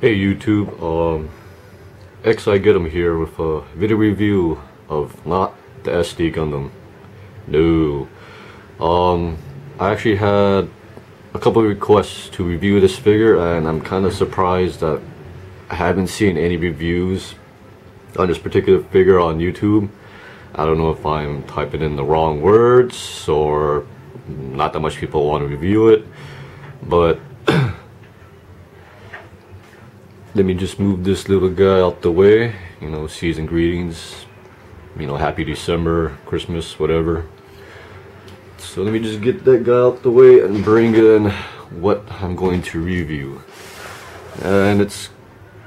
Hey YouTube, I get him here with a video review of not the SD Gundam. No. I actually had a couple of requests to review this figure, and I'm kind of surprised that I haven't seen any reviews on this particular figure on YouTube. I don't know if I'm typing in the wrong words or not that much people want to review it, but let me just move this little guy out the way. You know, season greetings, you know, happy December, Christmas, whatever. So let me just get that guy out the way and bring in what I'm going to review. And it's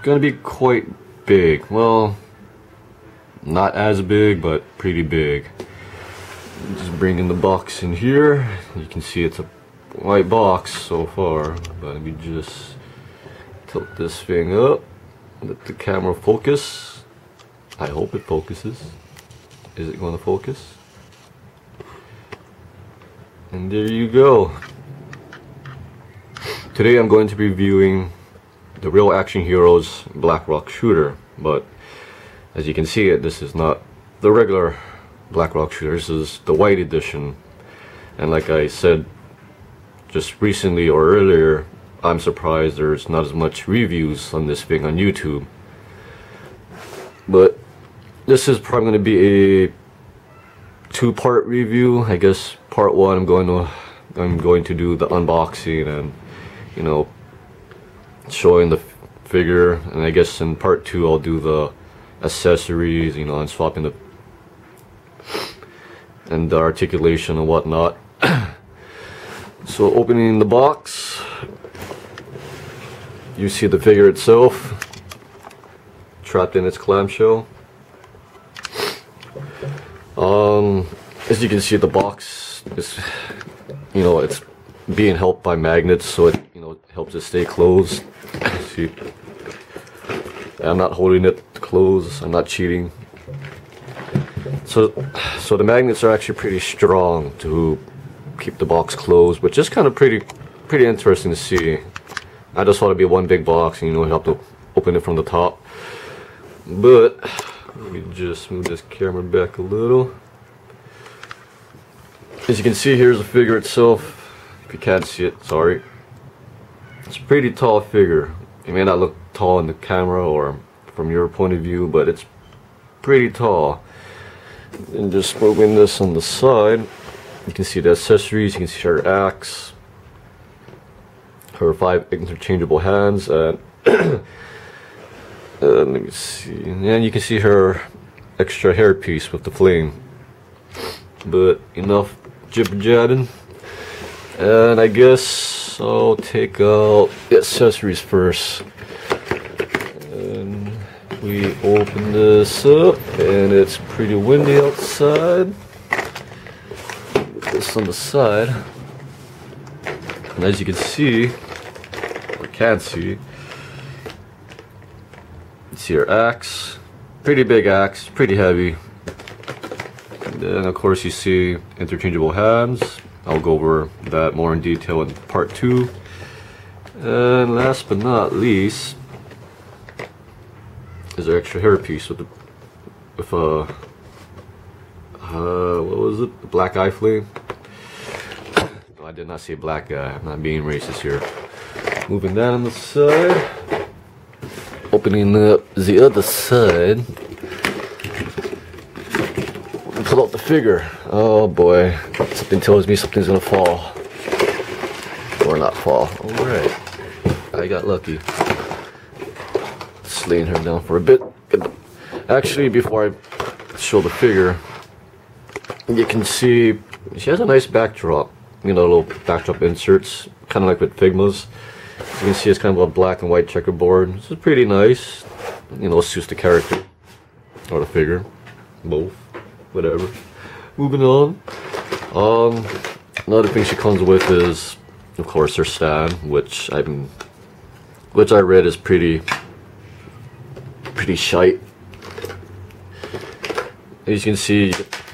gonna be quite big. Well, not as big, but pretty big. Just bringing the box in here. You can see it's a white box so far, but let me just tilt this thing up, let the camera focus. I hope it focuses. Is it going to focus? And there you go. Today I'm going to be reviewing the Real Action Heroes Black Rock Shooter, but as you can see, this is not the regular Black Rock Shooter. This is the white edition, and like I said just recently or earlier, I'm surprised there's not as much reviews on this thing on YouTube. But this is probably going to be a two-part review. I guess part one I'm going to do the unboxing and, you know, showing the figure, and I guess in part two I'll do the accessories, you know, and swapping the articulation and whatnot. So opening the box, you see the figure itself trapped in its clamshell. As you can see, the box is, you know, it's being helped by magnets, so it, you know, helps it stay closed. See, I'm not holding it closed. I'm not cheating. So the magnets are actually pretty strong to keep the box closed, which is kind of pretty interesting to see. I just thought it'd be one big box, and, you know, you have to open it from the top. But let me just move this camera back a little. As you can see, here's the figure itself. If you can't see it, sorry. It's a pretty tall figure. It may not look tall in the camera or from your point of view, but it's pretty tall. And just moving this on the side, you can see the accessories. You can see her axe, her 5 interchangeable hands, and let me see. And you can see her extra hairpiece with the flame. But enough jibber-jabbing, and I guess I'll take out the accessories first. And we open this up, and it's pretty windy outside. Put this on the side, and as you can see, or can't see, you see her axe, pretty big axe, pretty heavy. And then of course you see interchangeable hands. I'll go over that more in detail in part 2. And last but not least is our extra hairpiece with what was it? The black eye flame. No, I did not say black guy. I'm not being racist here. Moving that on the side. Opening up the other side. Pull out the figure. Oh boy, something tells me something's gonna fall. Or not fall. Alright, I got lucky. Just laying her down for a bit. Actually, before I show the figure, you can see she has a nice backdrop. You know, little backdrop inserts, kind of like with Figma's. You can see it's kind of a black and white checkerboard. This is pretty nice. You know, suits the character or the figure, both. Whatever. Moving on. Another thing she comes with is, of course, her stand, which I read is pretty shite. As you can see,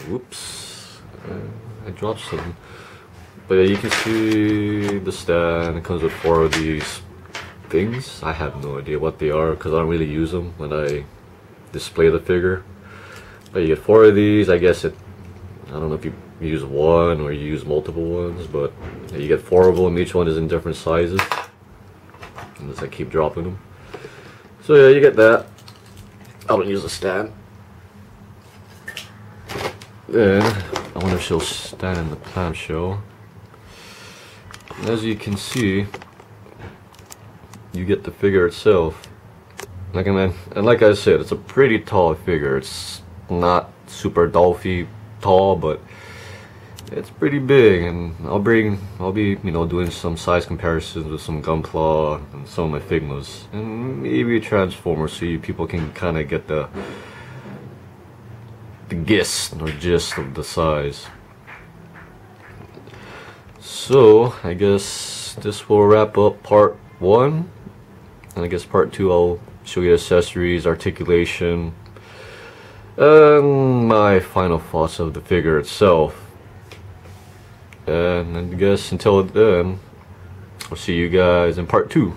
whoops, I dropped something. But yeah, you can see the stand. It comes with 4 of these. things. I have no idea what they are because I don't really use them when I display the figure. But you get 4 of these. I guess I don't know if you use one or you use multiple ones, but you get 4 of them. Each one is in different sizes. Unless I keep dropping them. So yeah, you get that. I don't use a stand. Then I wonder if she'll stand in the clamshell. As you can see, you get the figure itself. Like I said, it's a pretty tall figure. It's not super Dolphy tall, but it's pretty big. And I'll be doing some size comparisons with some Gunpla and some of my Figmas, and maybe Transformers, so you people can kind of get the gist of the size. So I guess this will wrap up part 1, and I guess part 2 I'll show you accessories, articulation, and my final thoughts of the figure itself. And I guess until then, I'll see you guys in part 2.